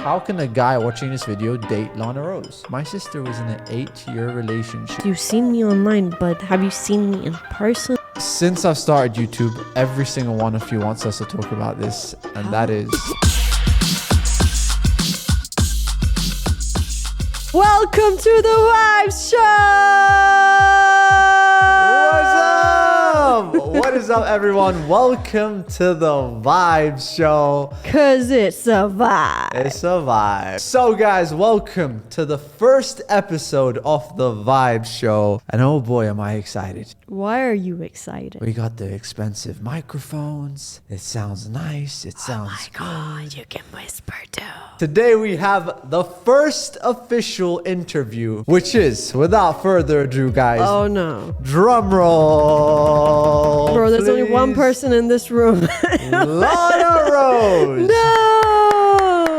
How can a guy watching this video date Lana Rose? My sister was in an 8-year relationship. You've seen me online, but have you seen me in person? Since I've started YouTube, every single one of you wants us to talk about this, and that is... Welcome to the Vibes Show! What's up? What is up, everyone? Welcome to the Vibes Show. Cause it's a vibe. It's a vibe. So guys, welcome to the first episode of the Vibes Show. And oh boy, am I excited. Why are you excited? We got the expensive microphones. It sounds nice. It sounds good. God, you can whisper too. Today we have the first official interview, which is, without further ado, guys, Oh no. drum roll. Bro, there's only one please. person in this room. Lana Rose. No!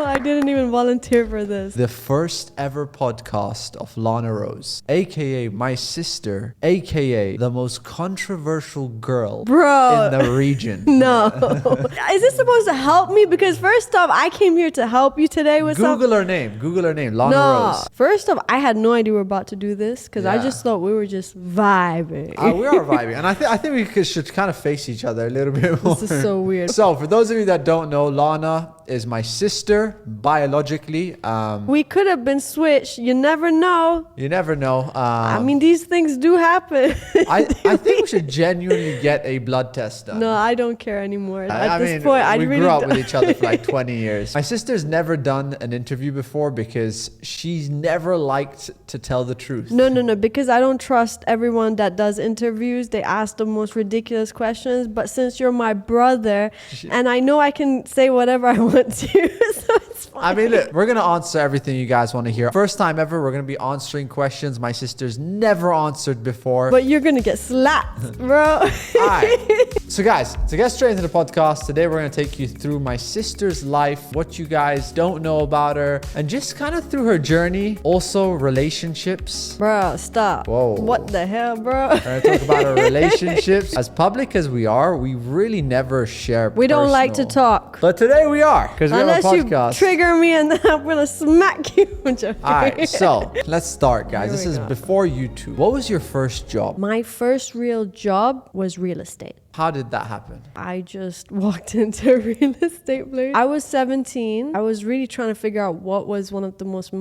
I didn't even volunteer for this. The first ever podcast of Lana Rose, aka my sister, aka the most controversial girl Bro. in the region. No. Is this supposed to help me? Because first off, I came here to help you today with something. Google her name. Google her name. Lana No. Rose. First off, I had no idea we were about to do this because I Yeah. just thought we were just vibing. We are vibing, and I think we should kind of face each other a little bit more. This is so weird. So, for those of you that don't know, Lana is my sister biologically. We could have been switched. You never know. You never know. I mean, these things do happen. I think we should genuinely get a blood test done. No, I don't care anymore. At I this mean, point, I we really grew up don't. with each other for like 20 years. My sister's never done an interview before because she's never liked to tell the truth. No, because I don't trust everyone that does interviews. They ask the most ridiculous questions. But since you're my brother, and I know I can say whatever I want to, so it's fine. I mean, look, we're going to answer everything you guys want to hear. First time ever, we're going to be answering questions my sister's never answered before. But you're gonna get slapped, bro. Alright. So guys, to get straight into the podcast, today we're going to take you through my sister's life, what you guys don't know about her, and just kind of through her journey. Also, relationships. Bro, stop. Whoa. What the hell, bro? We're going to talk about our relationships. As public as we are, we really never share We don't like to personal- talk. But today we are, because we Unless have a you podcast. trigger me and then I'm gonna smack you. I'm joking. Alright, so let's start, guys. Here This we is go. before YouTube. What was your first job? My first real job was real estate. How did that happen? I just walked into a real estate place. I was 17. I was really trying to figure out what was one of the most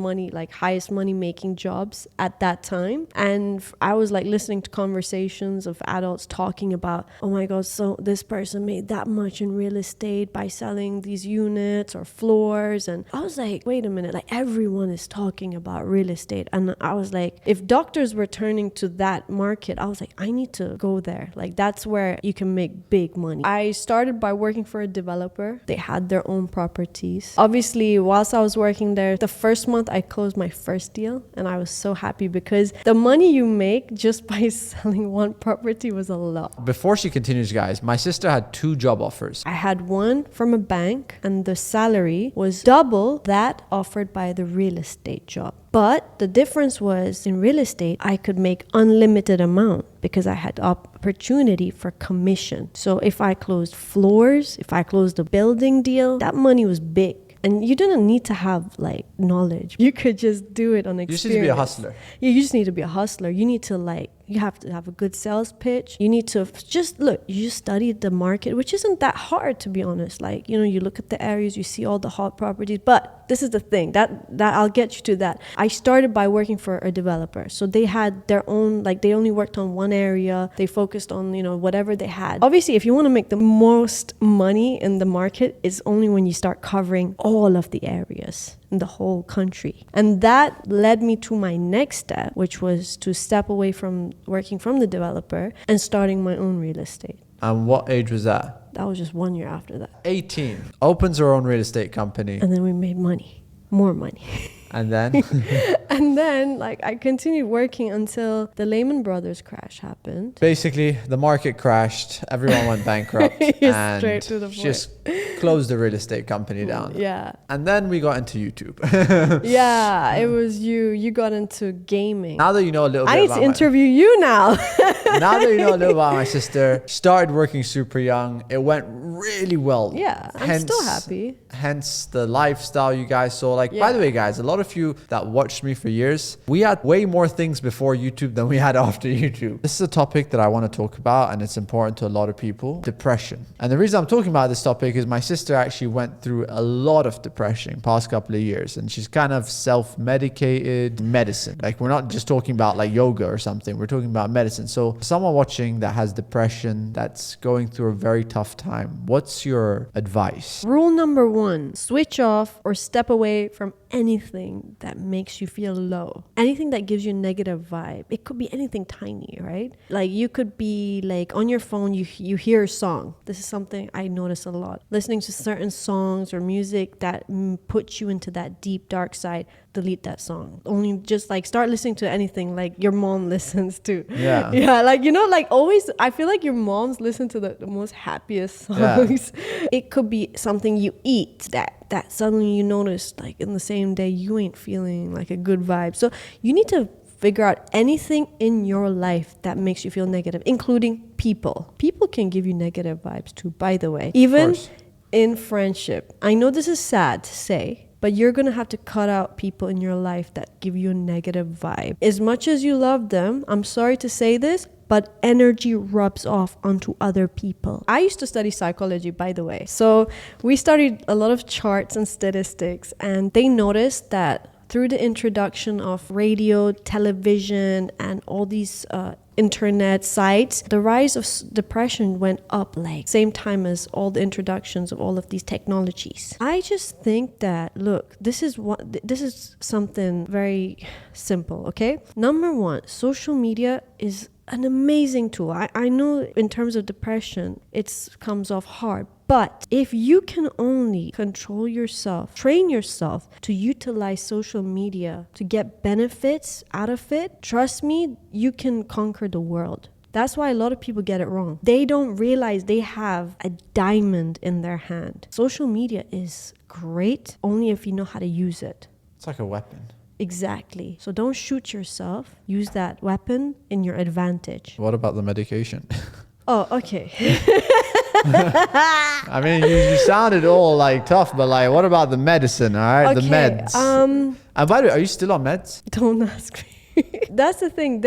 highest money making jobs at that time. And I was like listening to conversations of adults talking about, oh my God, so this person made that much in real estate by selling these units or floors. And I was like, wait a minute, like everyone is talking about real estate. And I was like, if doctors were turning to that market, I was like, I need to go there. Like that's where you can make big money. I started by working for a developer. They had their own properties. Obviously, whilst I was working there, the first month I closed my first deal and I was so happy because the money you make just by selling one property was a lot. Before she continues, guys, my sister had 2 job offers. I had one from a bank and the salary was double that offered by the real estate job. But the difference was in real estate, I could make unlimited amount because I had opportunity for commission. So if I closed floors, if I closed a building deal, that money was big. And you didn't need to have knowledge. You could just do it on experience. You just need to be a hustler. Yeah, you just need to be a hustler. You need to you have to have a good sales pitch. You need to you just study the market, which isn't that hard to be honest. You look at the areas, you see all the hot properties. But this is the thing that I'll get you to that. I started by working for a developer. So they had their own, they only worked on one area. They focused on, whatever they had. Obviously, if you want to make the most money in the market, it's only when you start covering all of the areas in the whole country. And that led me to my next step, which was to step away from working from the developer and starting my own real estate. And what age was that? That was just 1 year after that. 18. Opens her own real estate company. And then we made money, more money. And then? And then I continued working until the Lehman Brothers crash happened. Basically, the market crashed. Everyone went bankrupt. You're and straight to the she point. just closed the real estate company down. Yeah. And then we got into YouTube. Yeah, it was you. You got into gaming. Now that you know a little bit I need about to interview you now. now that you know a little about my sister, started working super young. It went really well. Yeah, I'm still happy. Hence the lifestyle you guys saw. Like, by the way, guys, a lot of you that watched me for years, we had way more things before YouTube than we had after YouTube. This is a topic that I want to talk about, and it's important to a lot of people. Depression. And the reason I'm talking about this topic is my sister actually went through a lot of depression past couple of years, and she's kind of self-medicated medicine. Like, we're not just talking about like yoga or something. We're talking about medicine. So someone watching that has depression, that's going through a very tough time, what's your advice? Rule number 1, switch off or step away from anything that makes you feel low. Anything that gives you a negative vibe. It could be anything tiny, right? Like, you could be like on your phone, you hear a song. This is something I notice a lot. Listening to certain songs or music that puts you into that deep dark side, delete that song. Only just like start listening to anything like your mom listens to. Yeah, like, you know, like always I feel like your moms listen to the most happiest songs. It could be something you eat that suddenly you notice like in the same day you ain't feeling like a good vibe. So you need to figure out anything in your life that makes you feel negative, including people. People can give you negative vibes too, by the way. Even in friendship. I know this is sad to say, but you're going to have to cut out people in your life that give you a negative vibe. As much as you love them, I'm sorry to say this, but energy rubs off onto other people. I used to study psychology, by the way. So we studied a lot of charts and statistics, and they noticed that through the introduction of radio, television, and all these internet sites, the rise of depression went up like same time as all the introductions of all of these technologies. I just think that, look, this is something very simple, okay? Number 1, social media is an amazing tool. I know in terms of depression, it comes off hard. But if you can only control yourself, train yourself to utilize social media to get benefits out of it, trust me, you can conquer the world. That's why a lot of people get it wrong. They don't realize they have a diamond in their hand. Social media is great only if you know how to use it. It's like a weapon. Exactly. So don't shoot yourself. Use that weapon in your advantage. What about the medication? Oh, okay. I mean, you sounded all like tough, but like, what about the medicine? All right, Okay, the meds. And by the way, are you still on meds? Don't ask me. That's the thing.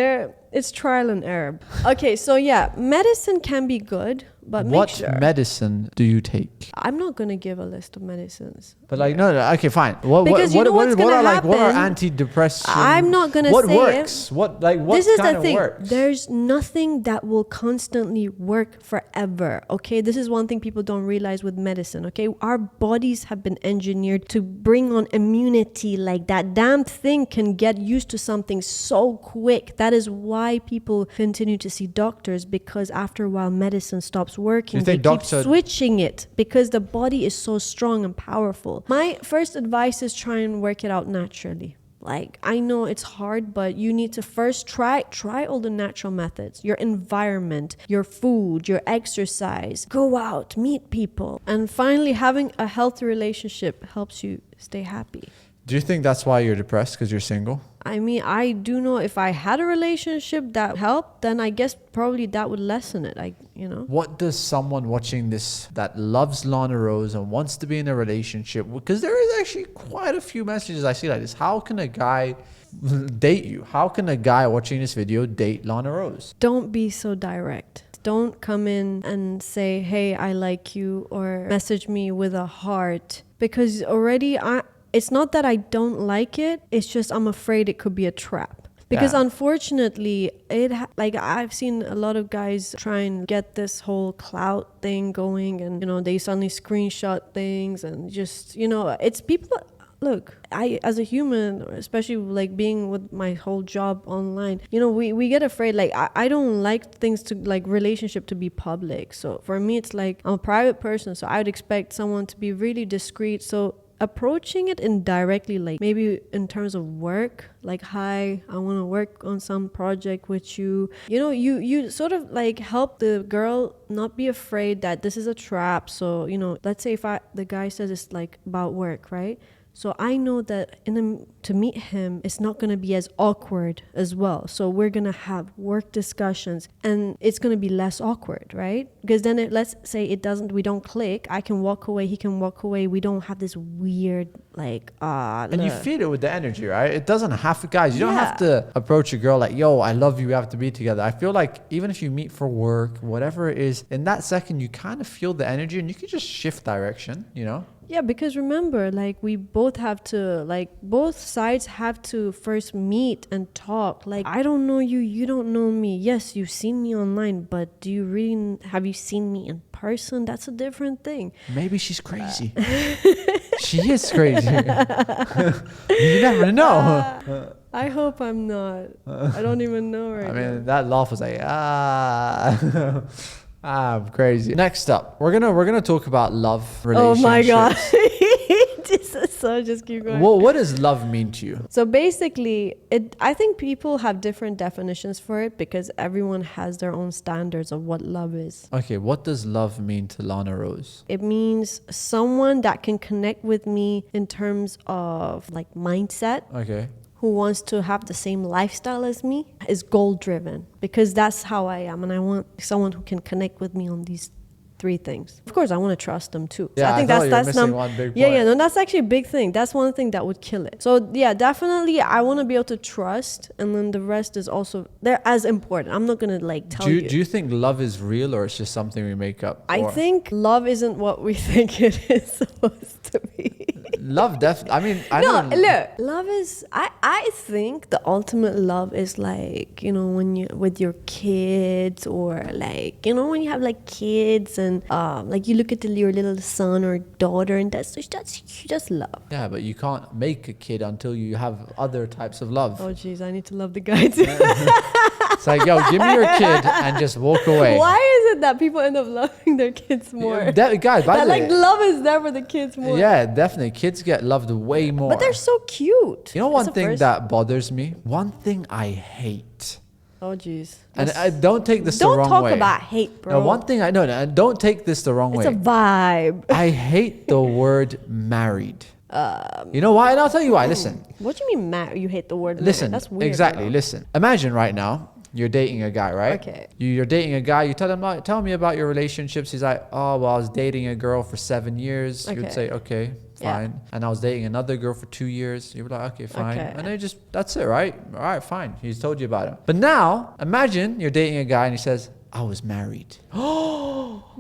It's trial and error. Okay, so yeah, medicine can be good, but what make sure. medicine do you take? I'm not gonna give a list of medicines. But like, no, okay, fine. What Because you know what's what gonna are like, what are happen? antidepressants? I'm not gonna what say works? it. What like what This is kind the of thing. works? There's nothing that will constantly work forever. Okay, this is one thing people don't realize with medicine. Okay, our bodies have been engineered to bring on immunity. Like, that damn thing can get used to something so quick. That is why people continue to see doctors, because after a while medicine stops working. They keep switching it because the body is so strong and powerful. My first advice is try and work it out naturally. Like, I know it's hard, but you need to first try all the natural methods. Your environment, your food, your exercise. Go out, meet people. And finally, having a healthy relationship helps you stay happy. Do you think that's why you're depressed, because you're single? I mean, I do know if I had a relationship that helped, then I guess probably that would lessen it, What does someone watching this that loves Lana Rose and wants to be in a relationship, because there is actually quite a few messages I see like this. How can a guy date you? How can a guy watching this video date Lana Rose? Don't be so direct. Don't come in and say, hey, I like you, or message me with a heart, because already it's not that I don't like it. It's just I'm afraid it could be a trap. Because unfortunately, I've seen a lot of guys try and get this whole clout thing going, and they suddenly screenshot things, and just it's people. Look, I, as a human, especially like being with my whole job online, we get afraid. Like, I don't like things to, like, relationship to be public. So for me, it's like I'm a private person, so I would expect someone to be really discreet. So approaching it indirectly, like maybe in terms of work, like, hi, I want to work on some project with you. You know, you sort of like help the girl not be afraid that this is a trap. So, you know, let's say if the guy says it's like about work, right? So I know that to meet him, it's not going to be as awkward as well. So we're going to have work discussions and it's going to be less awkward, right? Because then let's say we don't click. I can walk away. He can walk away. We don't have this weird like, and you feel it with the energy, right? It doesn't have to, guys, you don't have to approach a girl like, yo, I love you. We have to be together. I feel like even if you meet for work, whatever it is, in that second, you kind of feel the energy and you can just shift direction, you know? Yeah, because remember, like we both have to, like both sides have to first meet and talk. Like, I don't know you, you don't know me. Yes, you've seen me online, but have you seen me in person? That's a different thing. Maybe she's crazy. She is crazy. You never know. I hope I'm not. I don't even know right now. I mean, that laugh was like, I'm crazy. Next up, we're gonna talk about love, relationships. Oh my god. So just keep going. What does love mean to you? So basically, I think people have different definitions for it because everyone has their own standards of what love is. Okay, what does love mean to Lana Rose? It means someone that can connect with me in terms of like mindset. Okay. Who wants to have the same lifestyle as me, is goal driven, because that's how I am, and I want someone who can connect with me on these 3 things. Of course, I want to trust them too. Yeah, so I think that's one big point. Yeah, no, that's actually a big thing. That's one thing that would kill it. So yeah, definitely, I want to be able to trust, and then the rest is also they're as important. I'm not gonna like tell you. Do you think love is real or it's just something we make up? I think love isn't what we think it is supposed to be. Love, I mean, look, love is, I think the ultimate love is like, you know, when you with your kids, or like, you know, when you have like kids and like you look at your little son or daughter, and that's just love. Yeah, but you can't make a kid until you have other types of love. Oh jeez, I need to love the guy too. It's like, yo, give me your kid and just walk away. Why is it that people end up loving their kids more? Guys, by the way, like love is there for the kids more. Yeah, definitely. Kids get loved way more. But they're so cute. You know, one thing that bothers me? One thing I hate. Oh jeez. And I don't take this the wrong way. Don't talk about hate, bro. Now, one thing don't take this the wrong way. It's a vibe. I hate the word married. You know why? And I'll tell you why. Listen. What do you mean married? You hate the word married? Listen. That's weird. Exactly. Bro. Listen. Imagine right now, you're dating a guy, right? Okay. You're dating a guy. You tell him, tell me about your relationships. He's like, oh, well, I was dating a girl for 7 years. Okay. You'd say, okay, fine. Yeah. And I was dating another girl for 2 years. You were like, okay, fine. Okay. And then that's it, right? All right, fine. He's told you about it. But now, imagine you're dating a guy and he says, I was married.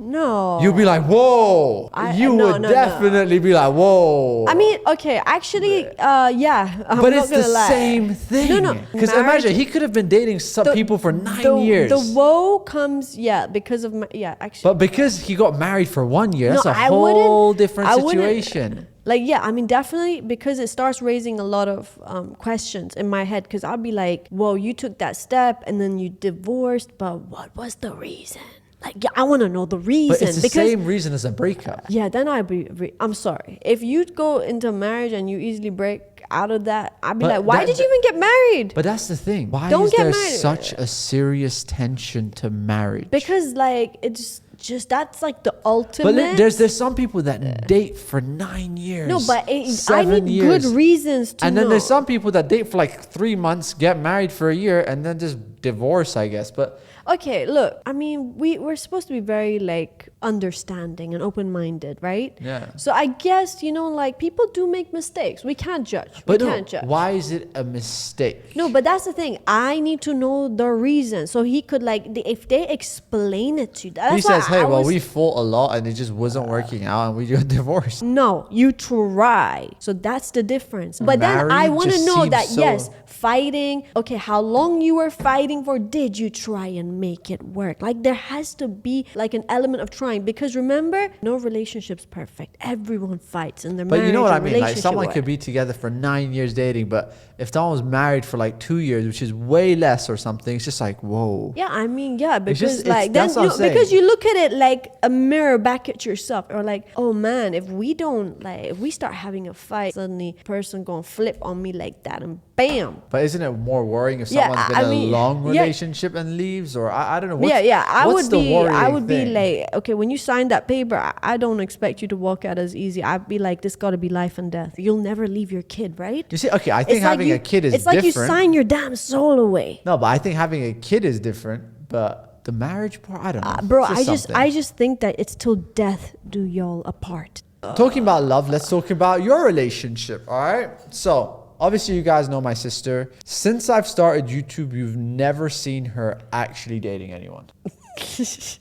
No. You'll be like, whoa. You would definitely be like, whoa. I mean, okay, actually, yeah. But it's the same thing. No. Because imagine, he could have been dating some people for 9 years. The woe comes, because of, actually. But because he got married for 1 year, that's a whole different situation. Like, yeah, I mean, definitely, because it starts raising a lot of questions in my head, because I'll be like, whoa, you took that step and then you divorced, but what was the reason? Like, yeah, I want to know the reason. But it's the same reason as a breakup. Yeah, then I'd be, I'm sorry. If you go into marriage and you easily break out of that, I'd be like, why did you even get married? But that's the thing. Why is there such a serious tension to marriage? Because, like, it's just that's like the ultimate. But there's some people that date for 9 years. No, but I need good reasons to know. And then there's some people that date for like 3 months, get married for a year, and then just divorce, I guess. But okay, look, I mean, we're supposed to be very like understanding and open-minded, right? Yeah. So I guess, you know, like people do make mistakes. We can't judge. But we can't judge. Why is it a mistake? No, but that's the thing. I need to know the reason. So he could like, if they explain it to you. That's he says, hey, well, we fought a lot and it just wasn't working out and we got divorced. No, you try. So that's the difference. But then I want to know that, yes, fighting. Okay, how long you were fighting. fighting for? Did you try and make it work? Like there has to be like an element of trying, because remember, no relationship's perfect. Everyone fights in their marriage. But you know what I mean? Like relationship someone work. could be together for 9 years dating, but if someone was married for like 2 years, which is way less or something, it's just like, whoa. Yeah, I mean, yeah, because just- like then that's what I'm saying. because you look at it like a mirror back at yourself, or like, oh man, if we don't like, if we start having a fight, suddenly person gonna flip on me like that, and bam. But isn't it more worrying if Yeah, someone's been I in a mean, long yeah. relationship and leaves, or I don't know. What's, Yeah, I what's would the be, worrying I would be thing? like, okay, when you sign that paper, I don't expect you to walk out as easy. I'd be like, this got to be life and death. You'll never leave your kid, right? You see, okay, I think It's like having you- a kid is it's like different. you sign your damn soul away. No, but I think having a kid is different. But the marriage part, I don't know. Bro, It's something. I just think that it's till death do y'all apart. Talking about love, let's talk about your relationship, all right? So, obviously, you guys know my sister. Since I've started YouTube, you've never seen her actually dating anyone,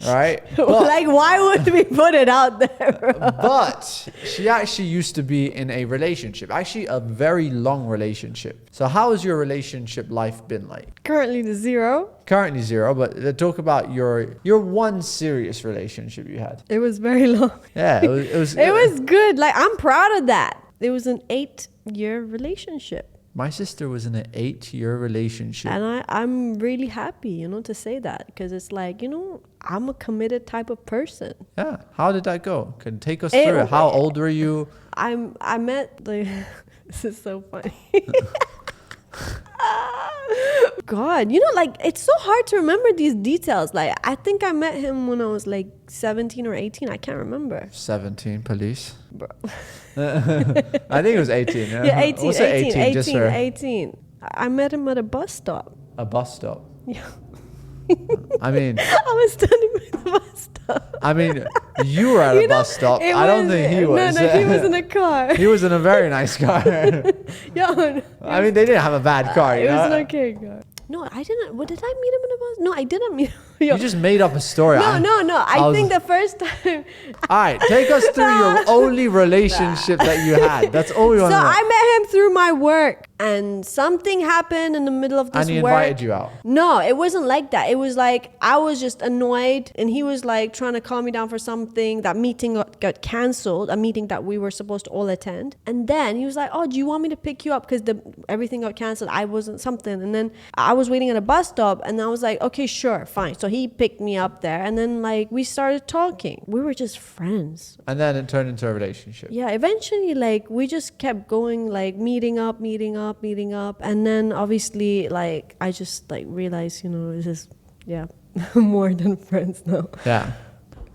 all right? But, Like, why would we put it out there, bro? but she actually used to be in a relationship, actually a very long relationship. So, how has your relationship life been like? Currently the 0. Currently 0, but let's talk about your one serious relationship you had. It was very long. Yeah, it was. It was good. Like, I'm proud of that. It was an 8-year relationship. My sister was in an 8-year relationship. And I'm really happy, you know, to say that, because it's like, you know, I'm a committed type of person. Yeah. How did that go? Can you take us through it? How old were you? I met the this is so funny. God, you know, like it's so hard to remember these details. Like I think I met him when I was like 17 or 18. I can't remember. 17, police. Bro. I think it was 18. Yeah, Yeah, 18, What's it, 18, just 18, for 18. I met him at a bus stop. a bus stop. Yeah. I mean, I was standing by the bus stop. I mean, you were at a You know, bus stop. it I don't was- think he was. No, he was in a car. He was in a very nice car. Yeah, I mean, they didn't have a bad car. it You was know? an okay car. No, I didn't. What did I meet him in a bus? No, I didn't meet him. Yo. You just made up a story. No. I was- think the first time. All right, take us through your only relationship that you had. That's all we want So to know. I met him through my work, and something happened in the middle of this And he work. invited you out. No, it wasn't like that. It was like I was just annoyed, and he was like trying to calm me down for something. That meeting got canceled, a meeting that we were supposed to all attend. And then he was like, "Oh, do you want me to pick you up? Because everything got canceled. I wasn't something." And then I was waiting at a bus stop, and I was like, "Okay, sure, fine." So he picked me up there, and then like we started talking. We were just friends. And then it turned into a relationship. Yeah, eventually, like, we just kept going, like, meeting up. And then, obviously, like, I just, like, realized, you know, this is, yeah, more than friends now. Yeah.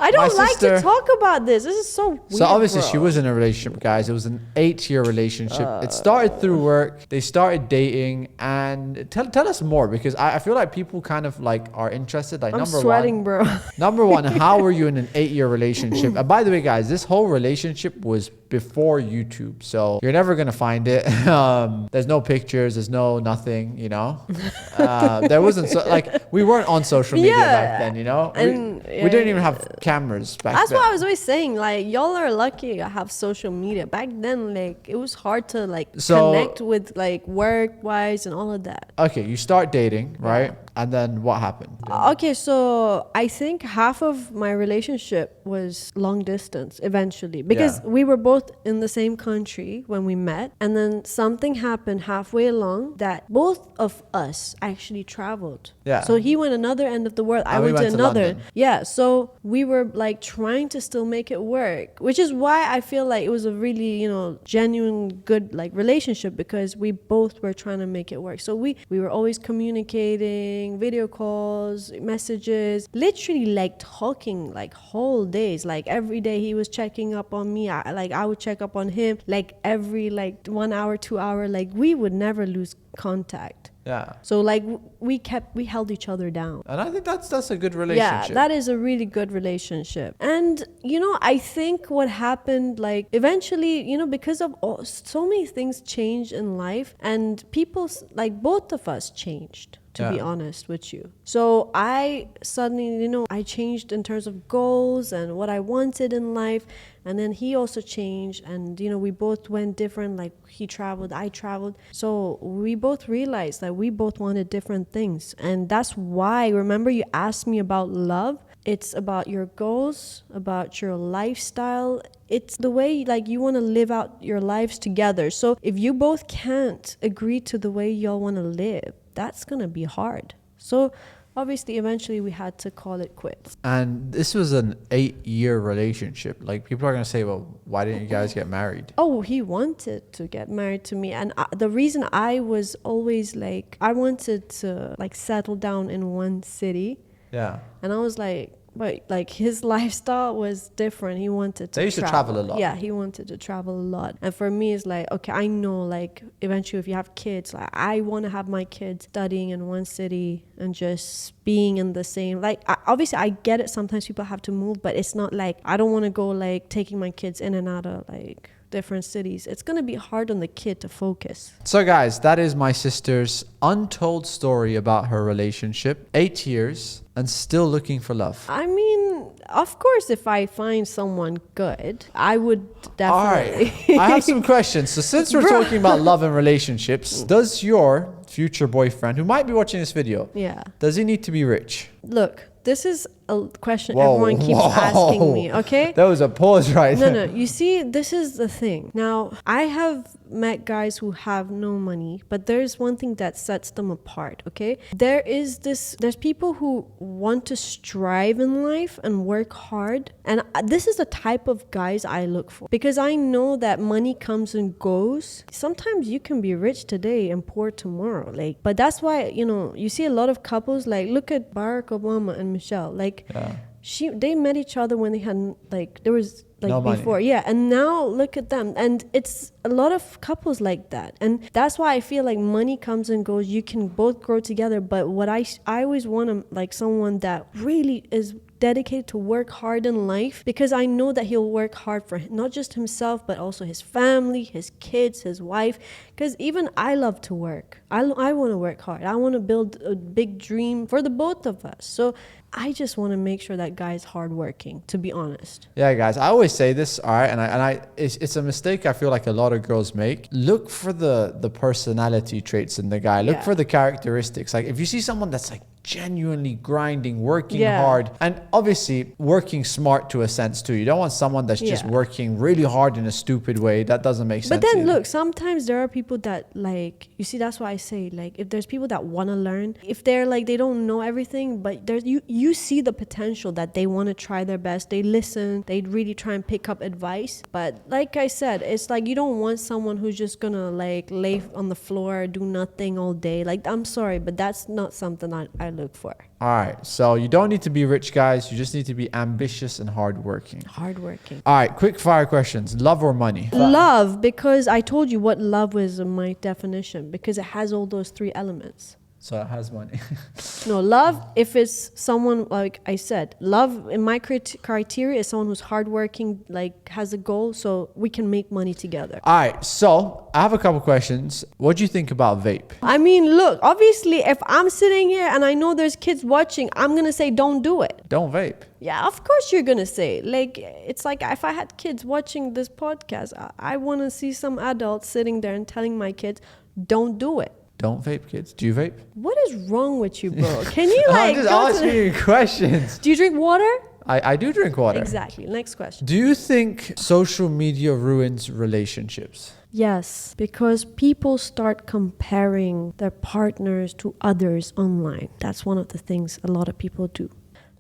I don't My like sister- to talk about this. This is so weird, So obviously bro. she was in a relationship, guys. It was an 8-year relationship. It started through work. They started dating, and tell us more, because I feel like people kind of like are interested. Like I'm number sweating, one, bro. number one, how were you in an 8-year relationship? And by the way, guys, this whole relationship was before YouTube, so you're never gonna find it. There's no pictures. There's no nothing. You know, there wasn't like we weren't on social media Yeah. back then. You know, And, we didn't even have cameras back That's then. what I was always saying. Like, y'all are lucky I have social media. Back then, like, it was hard to, like, So- connect with, like, work-wise and all of that. Okay, you start dating, right? And then what happened? Okay, so I think half of my relationship was long distance eventually, because Yeah. we were both in the same country when we met, and then something happened halfway along that both of us actually traveled. Yeah. So he went another end of the world, I And we went to went to another. London. Yeah, so we were like trying to still make it work, which is why I feel like it was a really, you know, genuine good like relationship, because we both were trying to make it work. So we were always communicating, video calls, messages, literally like talking like whole days. Like every day he was checking up on me. I would check up on him like every like 1 hour, 2 hour. Like we would never lose contact. Yeah. So like we held each other down. And I think that's a good Yeah, relationship. that is a really good relationship. And, you know, I think what happened, like, eventually, you know, because of so many things changed in life, and people, like, both of us changed. to be honest with you. So I suddenly, I changed in terms of goals and what I wanted in life. And then he also changed, and we both went different. Like, he traveled, I traveled. So we both realized that we both wanted different things. And that's why, remember, you asked me about love. It's about your goals, about your lifestyle. It's the way, like, you want to live out your lives together. So if you both can't agree to the way y'all want to live, that's going to be hard. So obviously, eventually we had to call it quits. And this was an 8-year relationship. Like, people are going to say, well, why didn't you guys get married? Oh, he wanted to get married to me. And the reason I was always like, I wanted to like settle down in one city. Yeah. And I was like, but like, his lifestyle was different. He wanted to They used to travel a lot. Yeah, he wanted to travel a lot. And for me, it's like, okay, I know, like, eventually if you have kids, like, I want to have my kids studying in one city and just being in the same, like, obviously I get it. Sometimes people have to move, but it's not like, I don't want to go like taking my kids in and out of like different cities. It's going to be hard on the kid to focus. So guys, that is my sister's untold story about her relationship. 8 years and still looking for love. I mean, of course, if I find someone good, I would definitely. All right. I have some questions. So since we're talking about love and relationships, does your future boyfriend, who might be watching this video, does he need to be rich? Look, this is a question everyone keeps asking me, okay? There was a pause right there. No. You see, this is the thing. Now, I have met guys who have no money, but there's one thing that sets them apart, okay? There's people who want to strive in life and work hard. And this is the type of guys I look for, because I know that money comes and goes. Sometimes you can be rich today and poor tomorrow. Like, but that's why, you see a lot of couples, like, look at Barack Obama and Michelle. Like, they met each other when they had, like, there was like no before money. And now look at them, and it's a lot of couples like that. And that's why I feel like money comes and goes. You can both grow together, but what I always want like someone that really is dedicated to work hard in life, because I know that he'll work hard for not just himself, but also his family, his kids, his wife. Because even I love to work. I want to work hard. I want to build a big dream for the both of us. So I just want to make sure that guy's hardworking, to be honest. Yeah, guys, I always say this, all right, and it's a mistake I feel like a lot of girls make. Look for the personality traits in the guy. Look for the characteristics. Like, if you see someone that's like genuinely grinding, working hard, and obviously working smart to a sense too. You don't want someone that's just working really hard in a stupid way. That doesn't make sense. But then look, sometimes there are people that, like, you see, that's why I say, like, if there's people that want to learn, if they're like, they don't know everything, but there's you see the potential that they want to try their best. They listen, they really try and pick up advice. But like I said, it's like, you don't want someone who's just gonna like lay on the floor, do nothing all day. Like, I'm sorry, but that's not something I look for. All right, so you don't need to be rich, guys. You just need to be ambitious and hardworking. All right, quick fire questions. Love or money? Love, because I told you what love was in my definition, because it has all those three elements. So it has money. No, love, if it's someone, like I said, love in my criteria is someone who's hardworking, like has a goal, so we can make money together. All right, so I have a couple questions. What do you think about vape? I mean, look, obviously, if I'm sitting here and I know there's kids watching, I'm going to say, don't do it. Don't vape. Yeah, of course you're going to say. Like, it's like if I had kids watching this podcast, I want to see some adults sitting there and telling my kids, don't do it. Don't vape, kids. Do you vape? What is wrong with you, bro? Can you like... I'm just asking you questions. Do you drink water? I do drink water. Exactly. Next question. Do you think social media ruins relationships? Yes, because people start comparing their partners to others online. That's one of the things a lot of people do.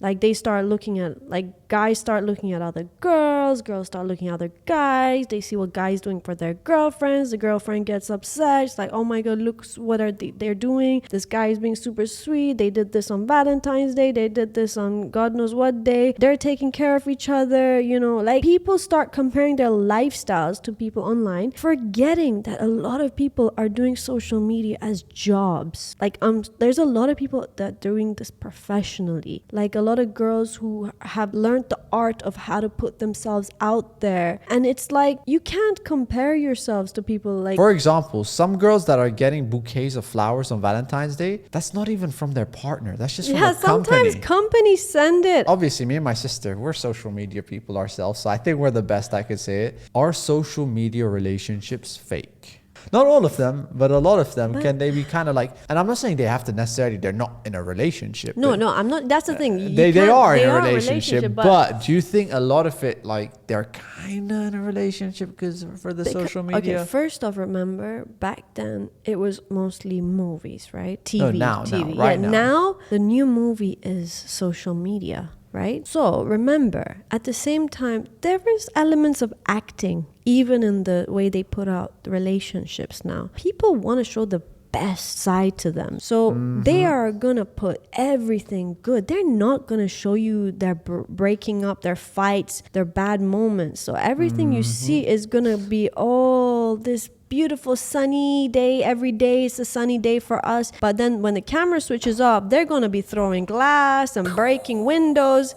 Like, they start looking at, like, guys start looking at other girls start looking at other guys. They see what guys doing for their girlfriends. The girlfriend gets upset. It's like, oh my God, look what they're doing. This guy is being super sweet. They did this on Valentine's Day. They did this on God knows what day. They're taking care of each other, like, people start comparing their lifestyles to people online, forgetting that a lot of people are doing social media as jobs. Like, there's a lot of people that are doing this professionally. Like, a lot of girls who have learned learned the art of how to put themselves out there. And it's like, you can't compare yourselves to people like... For example, some girls that are getting bouquets of flowers on Valentine's Day, that's not even from their partner. That's just from a company. Sometimes companies send it. Obviously, me and my sister, we're social media people ourselves, so I think we're the best, I could say it. Are social media relationships fake? Not all of them, but a lot of them. Can they be kind of like, and I'm not saying they have to necessarily, they're not in a relationship. No, I'm not. That's the thing. They are in a relationship, but do you think a lot of it, like, they're kind of in a relationship because for the social media? Okay, first off, remember, back then, it was mostly movies, right? TV. No, now, right now. Now, the new movie is social media. Right? So remember, at the same time, there is elements of acting, even in the way they put out the relationships now. People want to show the best side to them. So they are going to put everything good. They're not going to show you their breaking up, their fights, their bad moments. So everything you see is going to be all this beautiful sunny day. Every day is a sunny day for us. But then when the camera switches off, they're going to be throwing glass and breaking windows.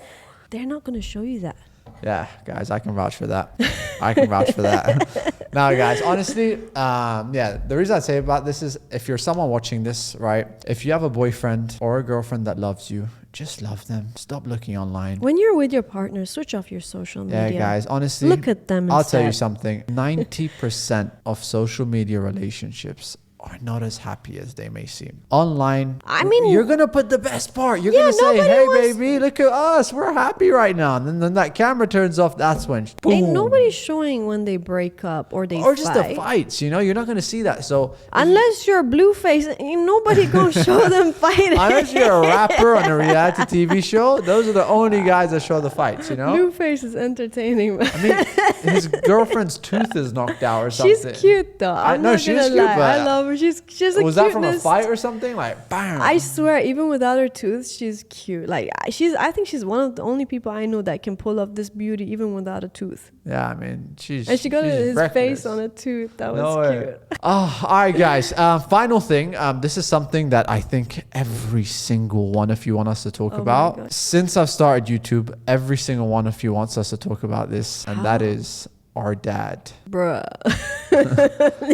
They're not going to show you that. Yeah, guys, I can vouch for that. I can vouch for that. Now, guys, honestly, the reason I say about this is if you're someone watching this, right? If you have a boyfriend or a girlfriend that loves you, just love them. Stop looking online. When you're with your partner, switch off your social media. Yeah, guys, honestly, look at them I'll instead. tell you something. 90% of social media relationships are not as happy as they may seem. Online, I mean, you're going to put the best part. You're going to say, hey, baby, look at us. We're happy right now. And then that camera turns off. That's when, boom. Ain't nobody showing when they break up or they or fight. just the fights, you know? You're not going to see that. So unless you're Blueface, ain't nobody going to show them fighting. Unless you're a rapper on a reality TV show, those are the only guys that show the fights, you know? Blueface is entertaining. I mean, his girlfriend's tooth is knocked out or something. She's cute though. I'm not she's gonna cute, lie. but I love her. She's a was that cuteness. from a fight or something? Like, bam. I swear, even without her tooth, she's cute. Like I think she's one of the only people I know that can pull off this beauty even without a tooth. Yeah, I mean, and she got his face on a tooth. That was cute. Oh, all right, guys. Final thing. This is something that I think every single one of you want us to talk about. Since I've started YouTube, every single one of you wants us to talk about this, and that is our dad. Bruh.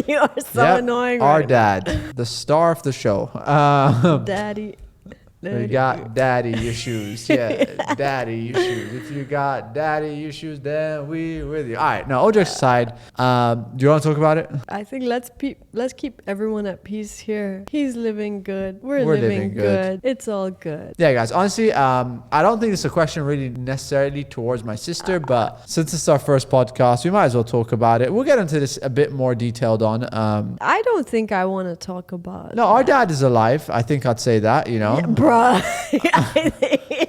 You are so annoying. Our dad, the star of the show. Daddy. We got daddy issues. Yeah, daddy issues. If you got daddy issues, then we with you. All right, now all jokes aside, do you want to talk about it? I think let's keep everyone at peace here. He's living good. We're living good. It's all good. Yeah, guys. Honestly, I don't think it's a question really necessarily towards my sister, but since it's our first podcast, we might as well talk about it. We'll get into this a bit more detailed on. I don't think I want to talk about. No, our dad is alive. I think I'd say that. You know. Yeah,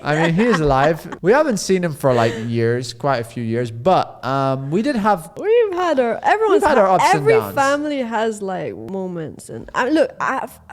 I mean, he is alive. We haven't seen him for like years, quite a few years, but we've had our ups and downs. Every family has like moments, and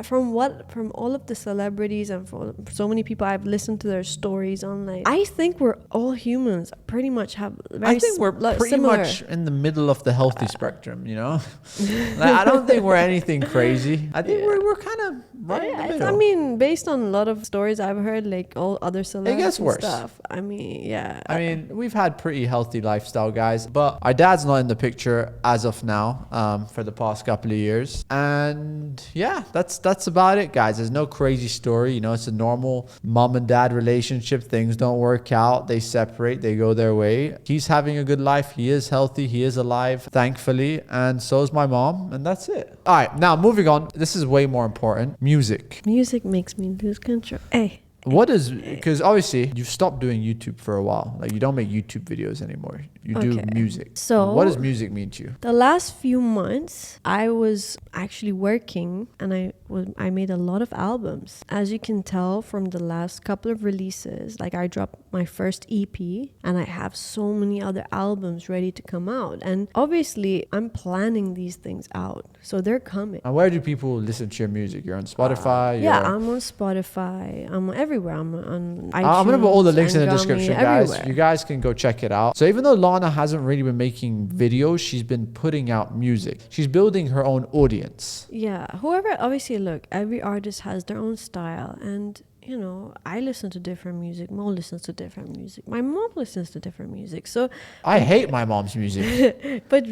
from all of the celebrities and from so many people I've listened to their stories online, I think we're all humans. Pretty much have. I think we're pretty similar. much in the middle of the healthy spectrum, you know. Like, I don't think we're anything crazy. I think we're kind of right in the middle. I mean, based on a lot of stories I've heard, like all other celebrities it gets worse. Stuff. I mean, yeah. I mean, we've had pretty healthy lifestyle, guys, but our dad's not in the picture as of now for the past couple of years. And yeah, that's about it, guys. There's no crazy story. You know, it's a normal mom and dad relationship. Things don't work out. They separate. They go their way. He's having a good life. He is healthy. He is alive, thankfully. And so is my mom. And that's it. All right, now moving on. This is way more important. Music. Music makes me lose control. Hey. What is, because obviously you've stopped doing YouTube for a while. Like, you don't make YouTube videos anymore. You do music. So what does music mean to you? The last few months, I was actually working and I made a lot of albums. As you can tell from the last couple of releases, like I dropped my first EP and I have so many other albums ready to come out. And obviously I'm planning these things out. So they're coming. And where do people listen to your music? You're on Spotify? I'm on Spotify. I'm everywhere. I'm on iTunes. I'm going to put all the links in the description, guys. Everywhere. You guys can go check it out. So even though Lana hasn't really been making videos, she's been putting out music. She's building her own audience. Yeah. Obviously, look, every artist has their own style. And you know, I listen to different music. Mo listens to different music. My mom listens to different music. So I hate my mom's music. but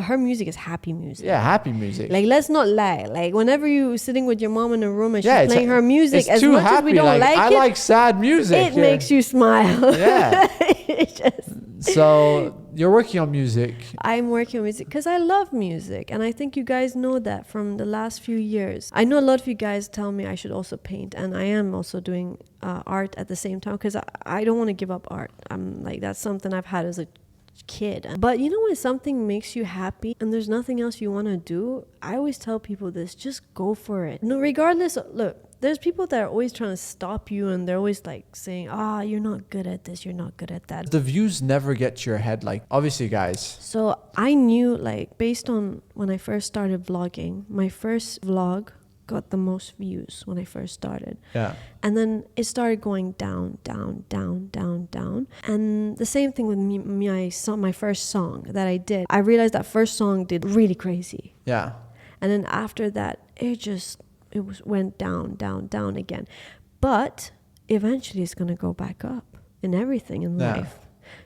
her music is happy music. Yeah, happy music. Like, let's not lie. Like, whenever you sitting with your mom in a room and she's Yeah, playing her music, it's as too much happy. as we don't like I it, like sad music. it makes you smile. Yeah. It just, So you're working on music. I'm working on music because I love music, and I think you guys know that from the last few years. I know a lot of you guys tell me I should also paint, and I am also doing art at the same time because I don't want to give up art. I'm like, that's something I've had as a kid. But you know, when something makes you happy and there's nothing else you want to do, I always tell people this: just go for it. No, regardless of, look, there's people that are always trying to stop you, and they're always like saying, you're not good at this, you're not good at that. The views never get to your head. Like, obviously, guys. So I knew, like, based on when I first started vlogging, my first vlog got the most views when I first started. Yeah. And then it started going down, down, down, down, down. And the same thing with my first song that I did. I realized that first song did really crazy. Yeah. And then after that, went down, down, down again. But eventually it's going to go back up in everything in life.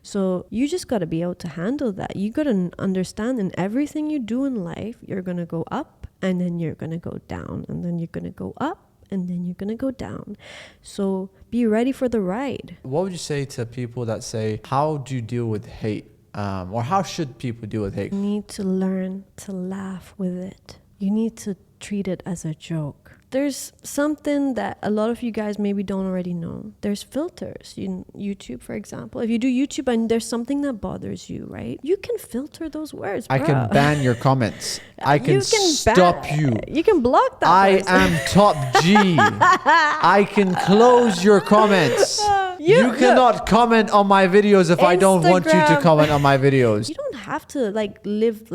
So you just got to be able to handle that. You got to understand, in everything you do in life, you're going to go up and then you're going to go down and then you're going to go up and then you're going to go down. So be ready for the ride. What would you say to people that say, how do you deal with hate? Or how should people deal with hate? You need to learn to laugh with it. You need to treat it as a joke. There's something that a lot of you guys maybe don't already know. There's filters in YouTube, for example. If you do YouTube and there's something that bothers you, right? You can filter those words, bro. I can ban your comments. I can stop you. You can block that I person. am top G. I can close your comments. You cannot comment on my videos if I don't want you to Instagram. comment on my videos. You don't have to live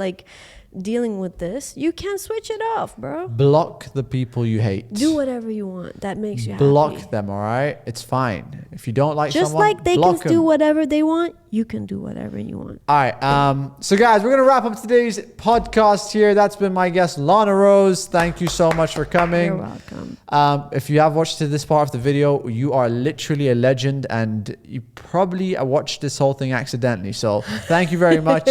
dealing with this. You can switch it off, bro. Block the people you hate. Do whatever you want that makes you Block happy. them, all right? It's fine. If you don't like Just someone, like they block can do them. whatever they want, you can do whatever you want. All right. So guys, we're going to wrap up today's podcast here. That's been my guest, Lana Rose. Thank you so much for coming. You're welcome. If you have watched to this part of the video, you are literally a legend, and you probably watched this whole thing accidentally. So thank you very much.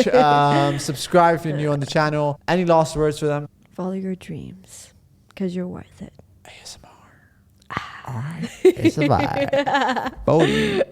Subscribe if you're new on the channel. Any last words for them? Follow your dreams because you're worth it. ASMR. All right. It's a vibe. Bodhi.